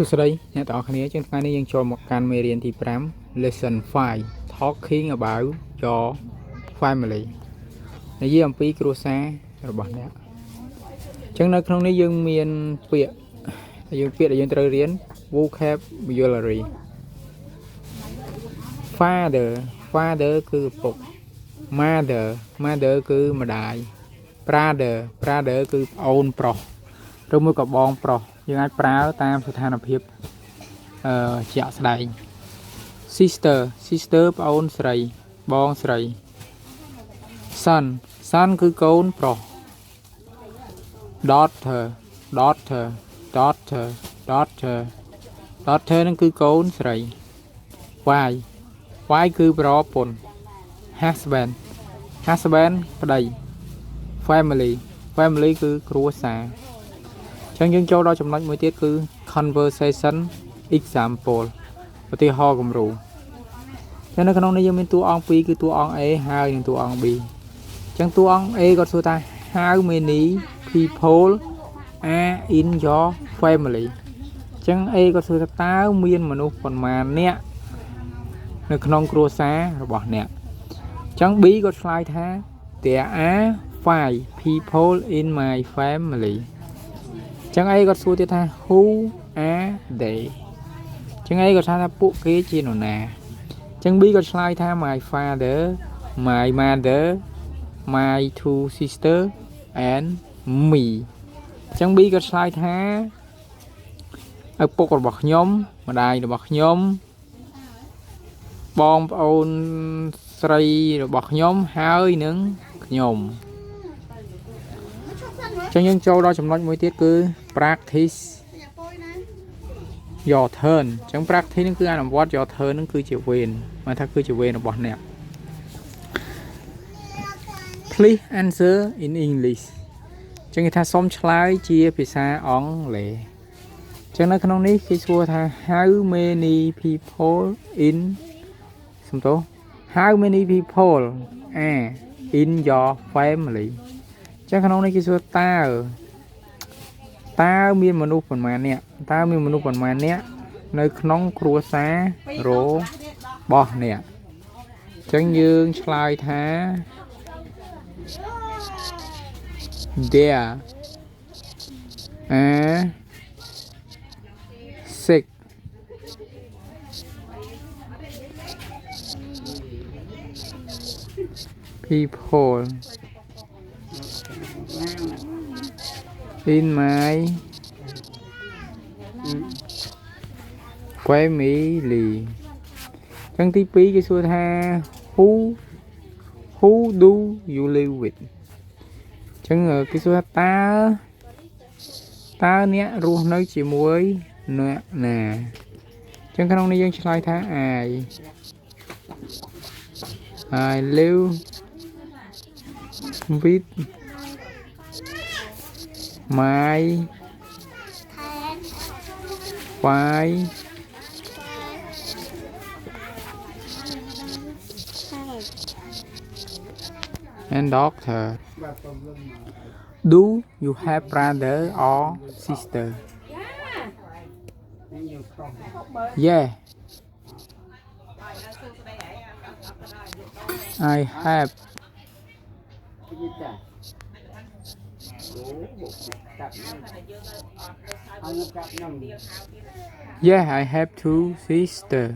សួស្តីអ្នកទាំងអស់គ្នាជាងថ្ងៃនេះយើងចូលមកកាន់មេរៀនទី5 Lesson 5 Talking about your family និយាយអំពីគ្រួសាររបស់អ្នកអញ្ចឹងនៅក្នុងនេះយើងមានពាក្យដែលយើងត្រូវរៀន vocabulary father គឺឪពុក mother គឺម្ដាយ brother គឺប្អូនប្រុសឬមួយក៏បងប្រុសយើងអាចប្រើតាមស្ថានភាពជាក់ស្ដែង sister ប្អូនស្រីបងស្រី son គឺកូនប្រុស daughter នឹងគឺកូនស្រី wife គឺប្រពន្ធ husband ប្តី family គឺគ្រួសារអញ្ចឹងយើងចូលដល់ចំណុចមួយទៀតគឺ conversation example ឧទាហរណ៍គំរូចឹងនៅក្នុងនេះយើងមានតួអង្គពីរគឺតួអង្គ A ហើយនិងតួអង្គ B ចឹងតួអង្គ A គាត់សួរថា how many people are in your family ចឹង A គាត់សួរថាតើមានមនុស្សប៉ុន្មាននាក់នៅក្នុងគ្រួសាររបស់អ្នកចឹង B គាត់ឆ្លើយថា there are 5 people in my family ចឹងអីគាត់សួរទៀតថា who are they ចឹងអីគាត់ថាពួកគេជានរណាចឹង B គាត់ឆ្លើយថា my father my mother my two sister and me ចឹង B គាត់ឆ្លើយថាឪពុករបស់ខ្ញុំម្ដាយរបស់ខ្ញុំបងប្អូនស្រីរបស់ខ្ញុំហើយនឹងខ្ញុំចឹងយើងចូលដល់ចំណុចមួយទៀតគឺ practice your turn ចឹង practice នឹងគឺអនុវត្ត your turn នឹងគឺជាវេនមកថាគឺជាវេនរបស់អ្នក please answer in English ចឹងគេថាសូមឆ្លើយជាភាសាអង់គ្លេសចឹងនៅក្នុងនេះគេសួរថា how many people are in your family ចឹងក្នុងនេះគេសួរតើមានមនុស្សប៉ុន្មាននាក់នៅក្នុងគ្រួសាររបស់អ្នកចឹងយើងឆ្លើយថា there are 6 people in my family ចឹងទី2គេសួរថា who do you live with ចឹងគេសួរថាតើអ្នករស់នៅជាមួយអ្នកណាចឹងក្នុងនេះយើងឆ្លើយថា I live with my wife and daughter. Do you have brother or sister? Yeah. I have. Yeah, I have two sisters.